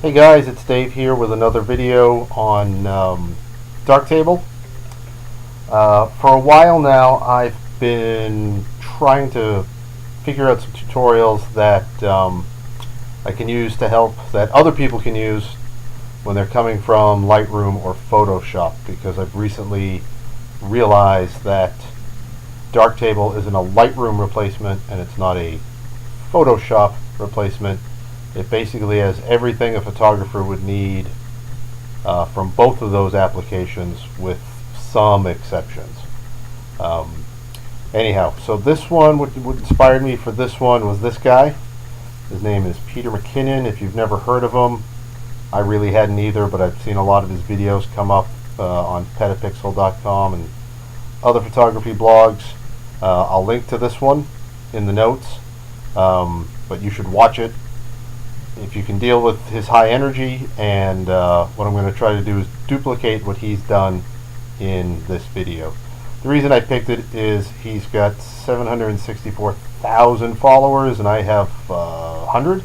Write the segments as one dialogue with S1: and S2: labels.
S1: Hey guys, it's Dave here with another video on darktable. For a while now I've been trying to figure out some tutorials that I can use to help, that other people can use when they're coming from Lightroom or Photoshop, because I've recently realized that darktable isn't a Lightroom replacement and it's not a Photoshop replacement. It basically has everything a photographer would need from both of those applications, with some exceptions. Anyhow, so this one, what inspired me for this one was this guy. His name is Peter McKinnon. If you've never heard of him, I really hadn't either, but I've seen a lot of his videos come up on petapixel.com and other photography blogs. I'll link to this one in the notes, but you should watch it if you can deal with his high energy. And what I'm going to try to do is duplicate what he's done in this video. The reason I picked it is he's got 764,000 followers and I have 100,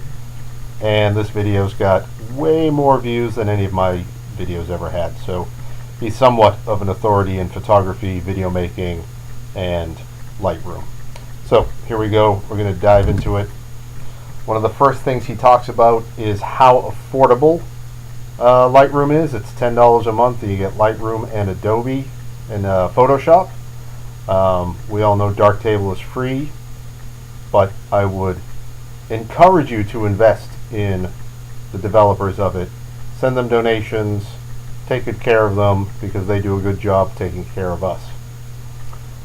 S1: and this video's got way more views than any of my videos ever had, so he's somewhat of an authority in photography, video making, and Lightroom. So here we go, we're going to dive into it. One of the first things he talks about is how affordable Lightroom is. It's $10 a month and you get Lightroom and Adobe and Photoshop. We all know darktable is free, but I would encourage you to invest in the developers of it. Send them donations, take good care of them, because they do a good job taking care of us.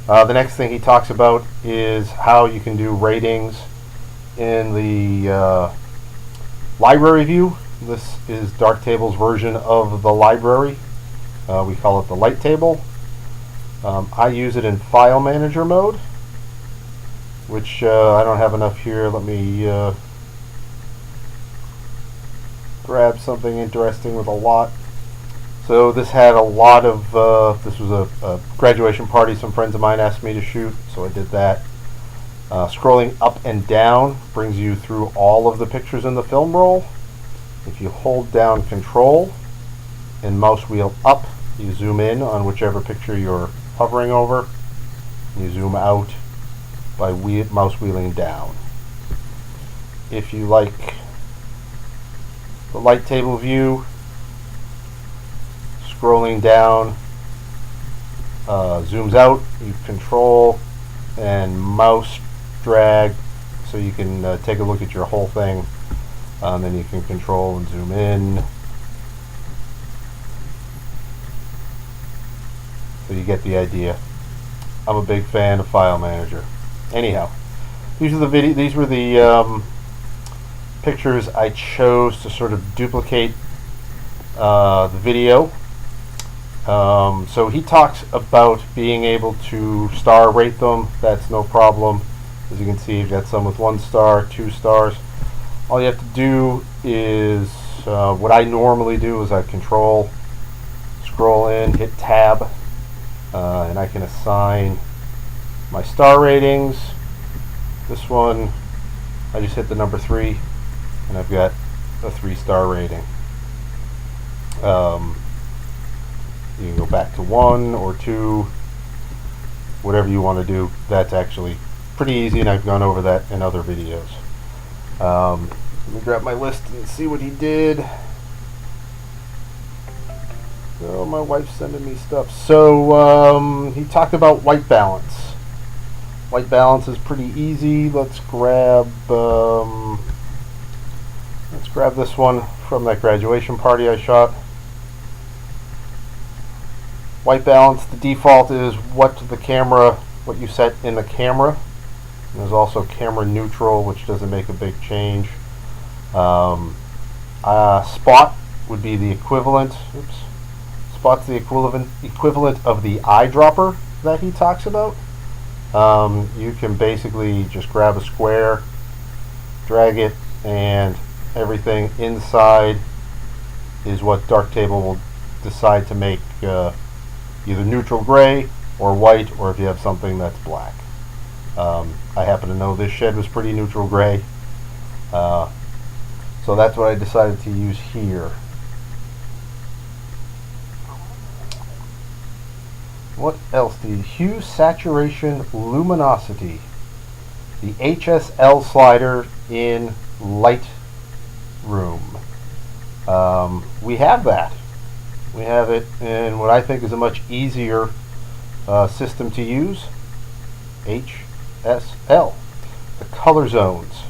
S1: The next thing he talks about is how you can do ratings in the library view. This is darktable's version of the library. We call it the light table. I use it in file manager mode, which I don't have enough here. Let me grab something interesting with a lot. So this had a lot of, this was a graduation party some friends of mine asked me to shoot, so I did that. Scrolling up and down brings you through all of the pictures in the film roll. If you hold down Control and mouse wheel up, you zoom in on whichever picture you're hovering over. You zoom out by mouse wheeling down. If you like the light table view, scrolling down zooms out. You Control and mouse drag so you can take a look at your whole thing. Then you can control and zoom in. So you get the idea. I'm a big fan of File Manager. Anyhow, these were the pictures I chose to sort of duplicate the video. So he talks about being able to star rate them. That's no problem. As you can see, you've got some with 1 star, 2 stars. All you have to do is, what I normally do is I Control, scroll in, hit Tab, and I can assign my star ratings. This one, I just hit the number 3, and I've got a 3-star rating. You can go back to 1 or 2, whatever you want to do. That's actually pretty easy, and I've gone over that in other videos. Let me grab my list and see what he did. Oh, my wife's sending me stuff. So he talked about white balance. White balance is pretty easy. Let's grab this one from that graduation party I shot. White balance, the default is what you set in the camera. And there's also camera neutral, which doesn't make a big change. Spot would be the equivalent. Oops. Spot's the equivalent of the eyedropper that he talks about. You can basically just grab a square, drag it, and everything inside is what darktable will decide to make either neutral gray or white, or if you have something that's black. I happen to know this shed was pretty neutral gray, So that's what I decided to use here. What else? The hue, saturation, luminosity. The HSL slider in Lightroom. We have that. We have it in what I think is a much easier system to use. HSL. The color zones.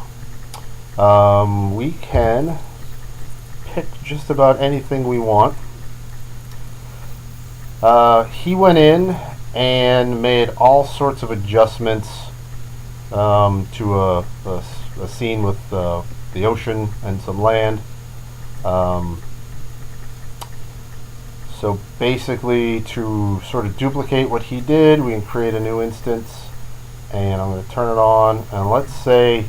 S1: We can pick just about anything we want. He went in and made all sorts of adjustments to a scene with the ocean and some land. So basically, to sort of duplicate what he did, we can create a new instance, and I'm going to turn it on, and let's say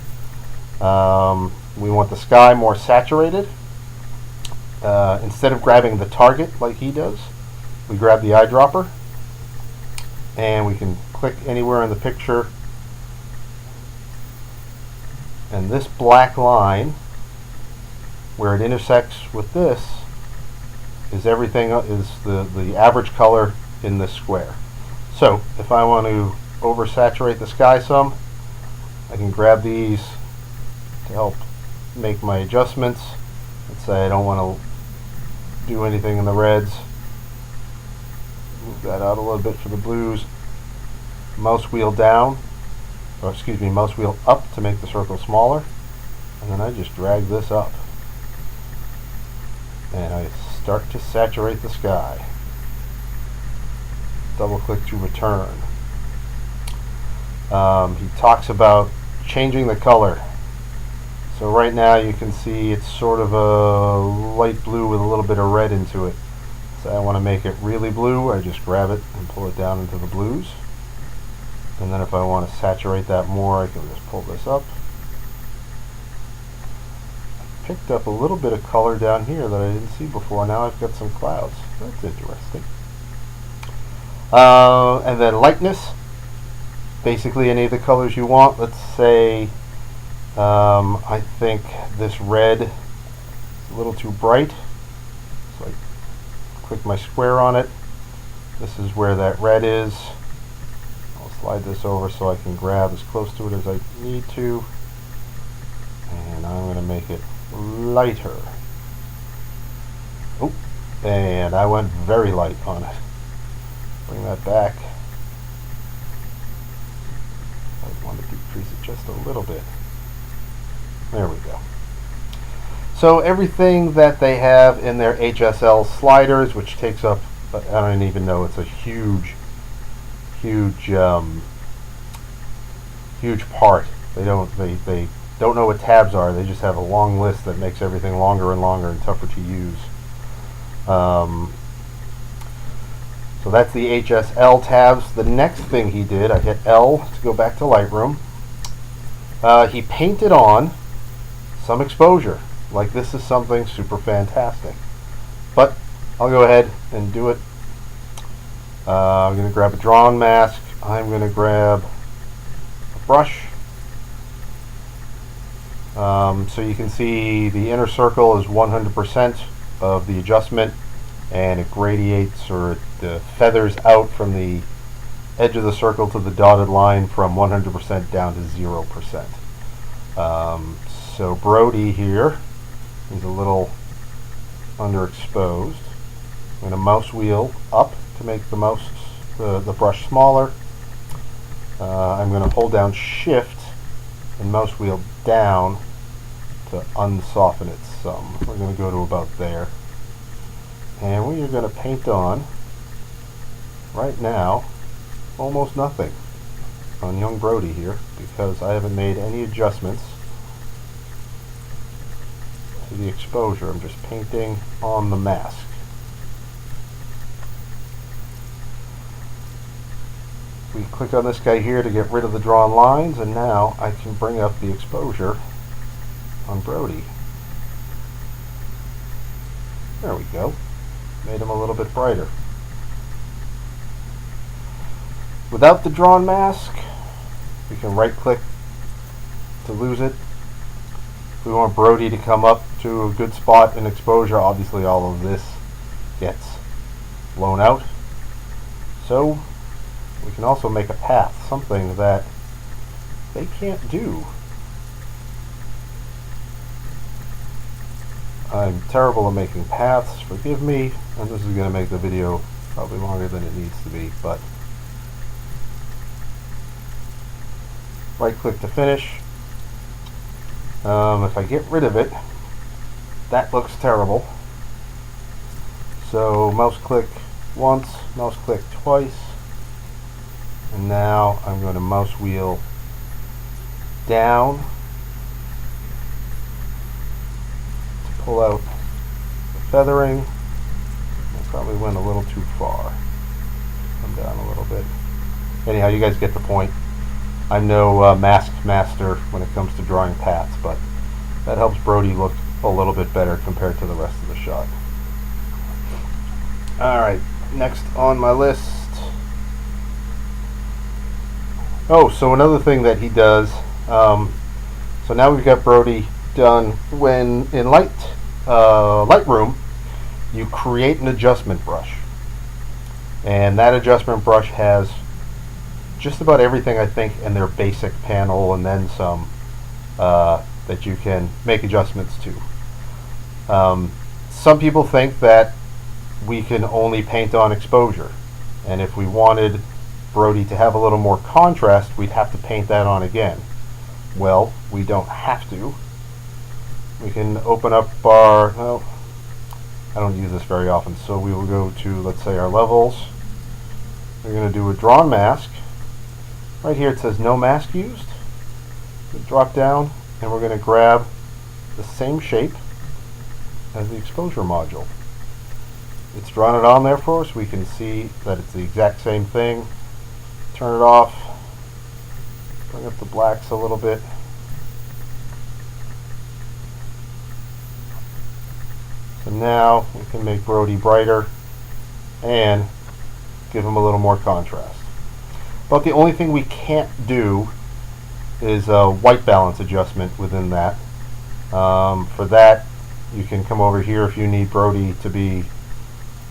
S1: we want the sky more saturated. Instead of grabbing the target like he does, we grab the eyedropper, and we can click anywhere in the picture, and this black line where it intersects with this is everything, is the average color in this square. So if I want to oversaturate the sky some, I can grab these to help make my adjustments. Let's say I don't want to do anything in the reds. Move that out a little bit for the blues. Mouse wheel down, or excuse me, mouse wheel up to make the circle smaller, and then I just drag this up, and I start to saturate the sky. Double click to return. He talks about changing the color. So right now you can see it's sort of a light blue with a little bit of red into it. So I want to make it really blue, I just grab it and pull it down into the blues. And then if I want to saturate that more, I can just pull this up. Picked up a little bit of color down here that I didn't see before. Now I've got some clouds. That's interesting. And then lightness. Basically any of the colors you want. Let's say I think this red is a little too bright. So I click my square on it. This is where that red is. I'll slide this over so I can grab as close to it as I need to. And I'm going to make it lighter. Oh, and I went very light on it. Bring that back. I want to decrease it just a little bit. There we go. So everything that they have in their HSL sliders, which takes up, I don't even know, it's a huge part. They don't know what tabs are. They just have a long list that makes everything longer and longer and tougher to use. So that's the HSL tabs. The next thing he did, I hit L to go back to Lightroom. He painted on some exposure. Like, this is something super fantastic. But I'll go ahead and do it. I'm going to grab a drawn mask. I'm going to grab a brush. So you can see the inner circle is 100% of the adjustment, and it gradiates, or it feathers out from the edge of the circle to the dotted line from 100% down to 0%. So Brody here is a little underexposed. I'm going to mouse wheel up to make the brush smaller. I'm going to hold down Shift and mouse wheel down to unsoften it some. We're going to go to about there. And we are going to paint on, right now, almost nothing on young Brody here, because I haven't made any adjustments to the exposure. I'm just painting on the mask. We click on this guy here to get rid of the drawn lines, and now I can bring up the exposure on Brody. There we go. Made him a little bit brighter. Without the drawn mask, we can right click to lose it. We want Brody to come up to a good spot in exposure, obviously all of this gets blown out. So we can also make a path, something that they can't do. I'm terrible at making paths, forgive me, and this is going to make the video probably longer than it needs to be, but right click to finish. If I get rid of it, that looks terrible. So mouse click once, mouse click twice, and now I'm going to mouse wheel down to pull out the feathering. I probably went a little too far. Come down a little bit. Anyhow, you guys get the point. I'm no mask master when it comes to drawing paths, but that helps Brody look a little bit better compared to the rest of the shot. Alright, next on my list. Oh, so another thing that he does, so now we've got Brody done. When in Lightroom, you create an adjustment brush. And that adjustment brush has just about everything, I think, in their basic panel, and then some that you can make adjustments to. Some people think that we can only paint on exposure, and if we wanted Brody to have a little more contrast, we'd have to paint that on again. Well, we don't have to. We can open up our, well, I don't use this very often, so we will go to, let's say, our levels. We're going to do a drawn mask. Right here it says no mask used. We drop down and we're going to grab the same shape as the exposure module. It's drawn it on there for us. We can see that it's the exact same thing. Turn it off. Bring up the blacks a little bit. So now we can make Brody brighter and give him a little more contrast. But the only thing we can't do is a white balance adjustment within that. For that, you can come over here if you need Brody to be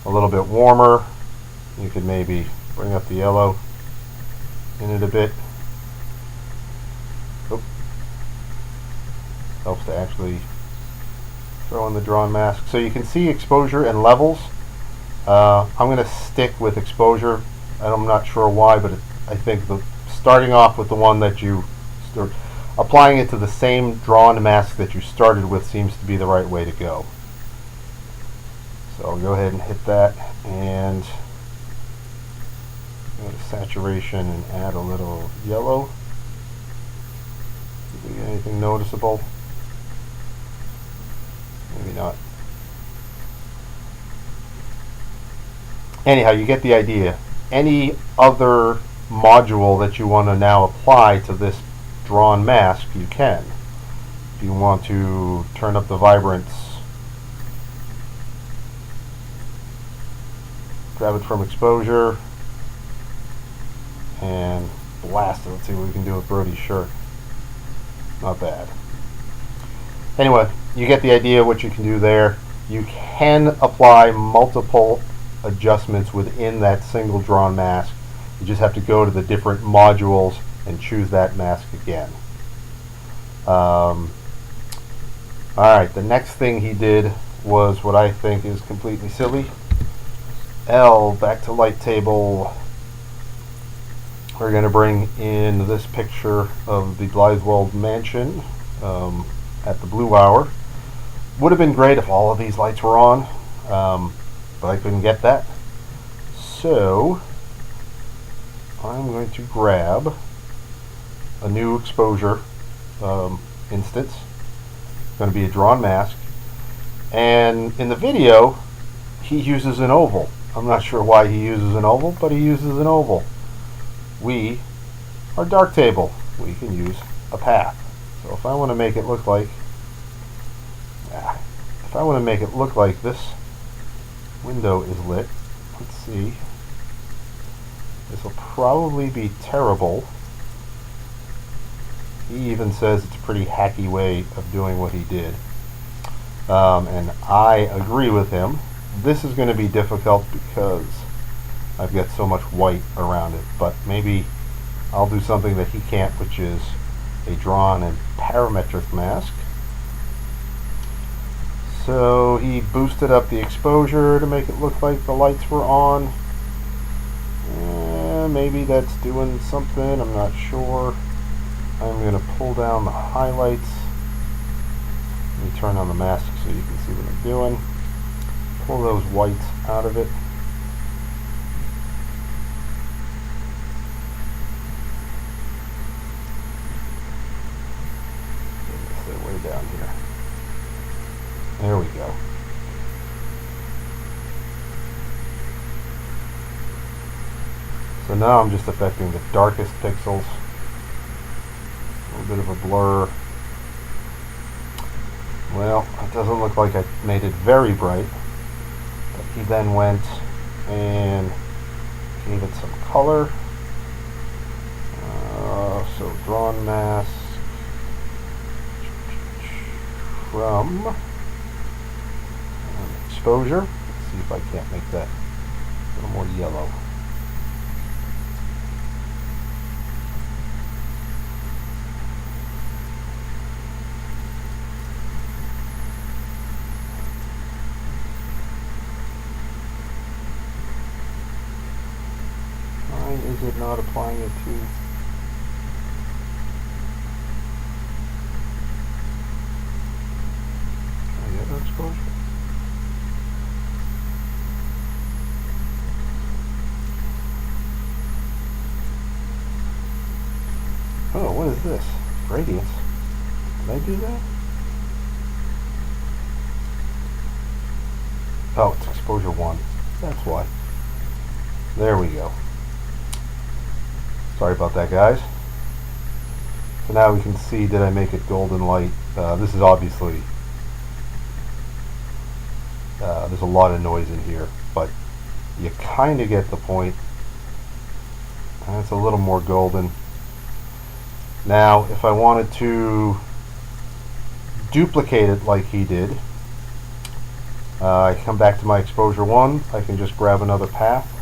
S1: a little bit warmer. You could maybe bring up the yellow in it a bit. Oop. Helps to actually throw in the drawn mask. So you can see exposure and levels. I'm going to stick with exposure. I'm not sure why, but I think starting off with the one that you start applying it to the same drawn mask that you started with seems to be the right way to go. So I'll go ahead and hit that and go to saturation and add a little yellow. Do we get anything noticeable? Maybe not. Anyhow, you get the idea. Any other module that you want to now apply to this drawn mask, you can. If you want to turn up the vibrance, grab it from exposure and blast it. Let's see what we can do with Brody's shirt. Not bad. Anyway, you get the idea what you can do there. You can apply multiple adjustments within that single drawn mask. You just have to go to the different modules and choose that mask again. Alright, the next thing he did was what I think is completely silly. Back to light table. We're going to bring in this picture of the Blythewald mansion at the Blue Hour. Would have been great if all of these lights were on, but I couldn't get that. So I'm going to grab a new exposure instance. It's going to be a drawn mask, and in the video he uses an oval. I'm not sure why he uses an oval, but he uses an oval. We are darktable. We can use a path. So if I want to make it look like this window is lit, let's see. This will probably be terrible. He even says it's a pretty hacky way of doing what he did. And I agree with him. This is going to be difficult because I've got so much white around it, but maybe I'll do something that he can't, which is a drawn and parametric mask. So he boosted up the exposure to make it look like the lights were on. Maybe that's doing something, I'm not sure. I'm going to pull down the highlights. Let me turn on the mask so you can see what I'm doing. Pull those whites out of it. They're way down here. There we go. So now I'm just affecting the darkest pixels. A little bit of a blur. Well, it doesn't look like I made it very bright. But he then went and gave it some color. So drawn mask from exposure. Let's see if I can't make that a little more yellow. Why is it not applying it to? Exposure. Oh, what is this? Gradients. Did I do that? Oh, it's exposure 1. That's why. There we go. Sorry about that, guys. So now we can see, did I make it golden light? This is obviously there's a lot of noise in here, but you kind of get the point. It's a little more golden. Now, if I wanted to duplicate it like he did, I come back to my exposure 1. I can just grab another path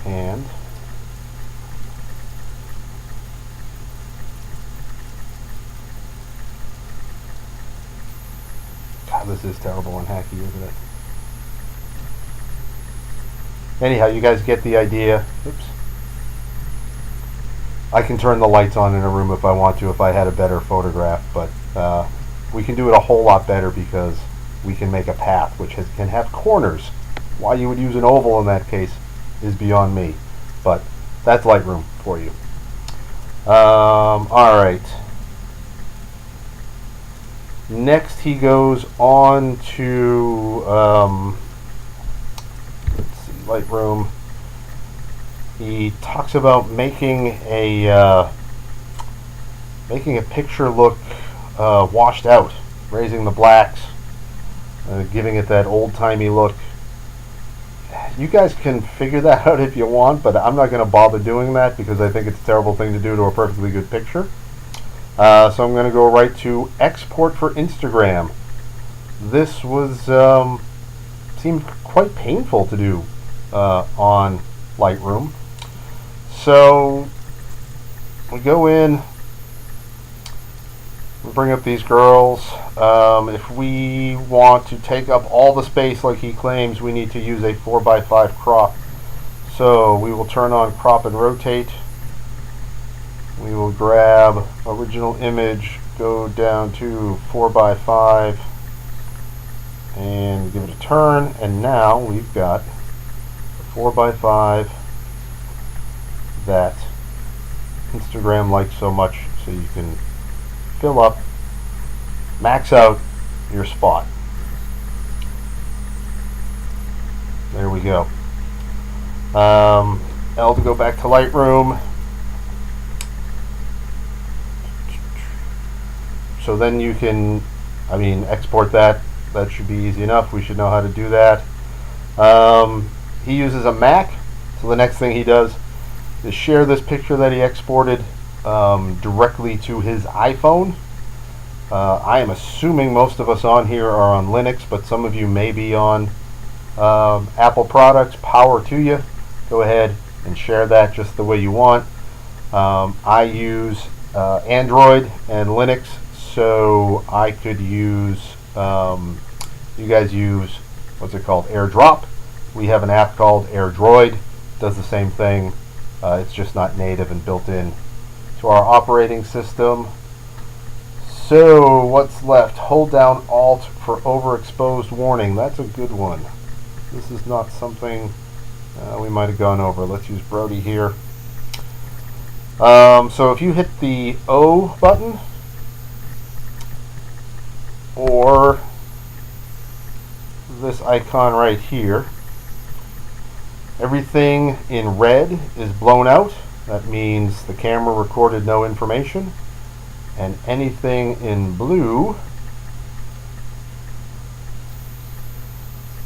S1: and this is terrible and hacky, isn't it? Anyhow, you guys get the idea. Oops. I can turn the lights on in a room if I want to, if I had a better photograph, but we can do it a whole lot better because we can make a path which can have corners. Why you would use an oval in that case is beyond me, but that's Lightroom for you. Alright. Next he goes on to let's see, Lightroom. He talks about making a picture look washed out, raising the blacks, giving it that old-timey look. You guys can figure that out if you want, but I'm not going to bother doing that because I think it's a terrible thing to do to a perfectly good picture. So I'm going to go right to export for Instagram. This was seemed quite painful to do on Lightroom. So we go in, we bring up these girls. If we want to take up all the space like he claims, we need to use a 4x5 crop. So we will turn on crop and rotate. We will grab original image, go down to 4x5 and give it a turn, and now we've got a 4x5 that Instagram likes so much, so you can fill up, max out your spot. There we go. L to go back to Lightroom. So then you can, export that. That should be easy enough. We should know how to do that. He uses a Mac, so the next thing he does is share this picture that he exported directly to his iPhone. I am assuming most of us on here are on Linux, but some of you may be on Apple products. Power to you. Go ahead and share that just the way you want. I use Android and Linux, so I could use, you guys use, what's it called, AirDrop. We have an app called AirDroid. Does the same thing. It's just not native and built in to our operating system. So what's left? Hold down Alt for overexposed warning. That's a good one. This is not something we might have gone over. Let's use Brody here. So if you hit the O button or this icon right here, everything in red is blown out. That means the camera recorded no information. And anything in blue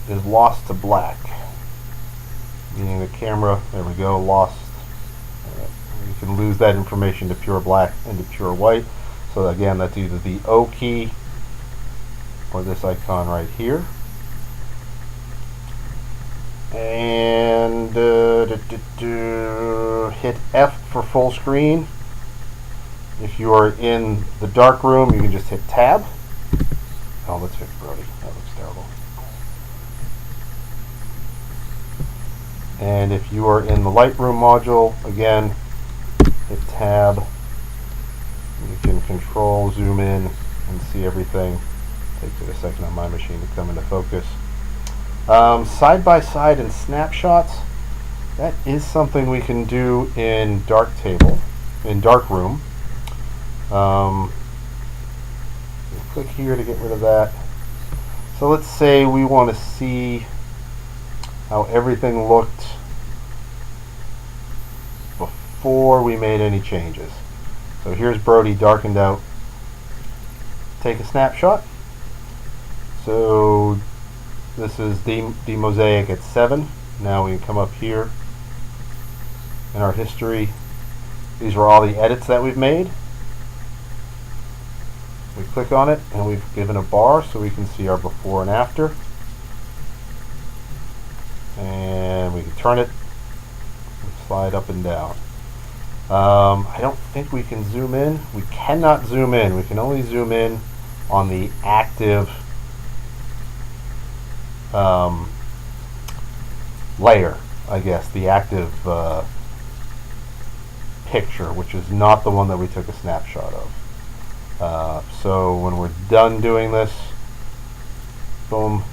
S1: is lost to black, meaning the camera, there we go, lost. You can lose that information to pure black and to pure white. So again, that's either the O key or this icon right here. And hit F for full screen. If you are in the dark room, you can just hit Tab. Oh, let's fix Brody. That looks terrible. And if you are in the Lightroom module, again, hit Tab. You can control, zoom in, and see everything. Takes it a second on my machine to come into focus. Side by side and snapshots. That is something we can do in darktable, in darkroom. Click here to get rid of that. So let's say we want to see how everything looked before we made any changes. So here's Brody darkened out. Take a snapshot. So this is demosaic at 7. Now we can come up here in our history. These are all the edits that we've made. We click on it and we've given a bar so we can see our before and after. And we can turn it and slide up and down. I don't think we can zoom in. We cannot zoom in. We can only zoom in on the active layer, I guess, the active picture, which is not the one that we took a snapshot of. So when we're done doing this, boom,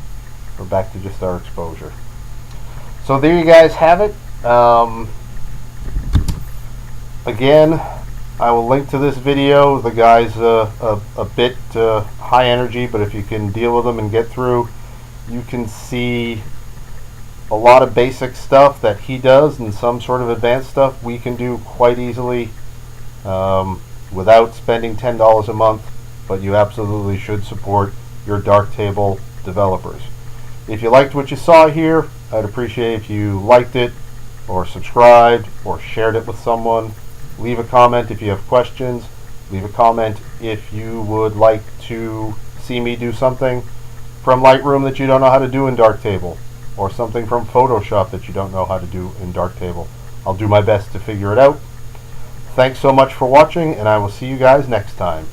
S1: we're back to just our exposure. So there you guys have it. Again, I will link to this video. The guy's a bit high energy, but if you can deal with them and get through, you can see a lot of basic stuff that he does and some sort of advanced stuff we can do quite easily without spending $10 a month, but you absolutely should support your darktable developers. If you liked what you saw here, I'd appreciate if you liked it or subscribed or shared it with someone. Leave a comment if you have questions. Leave a comment if you would like to see me do something from Lightroom that you don't know how to do in darktable, or something from Photoshop that you don't know how to do in darktable. I'll do my best to figure it out. Thanks so much for watching, and I will see you guys next time.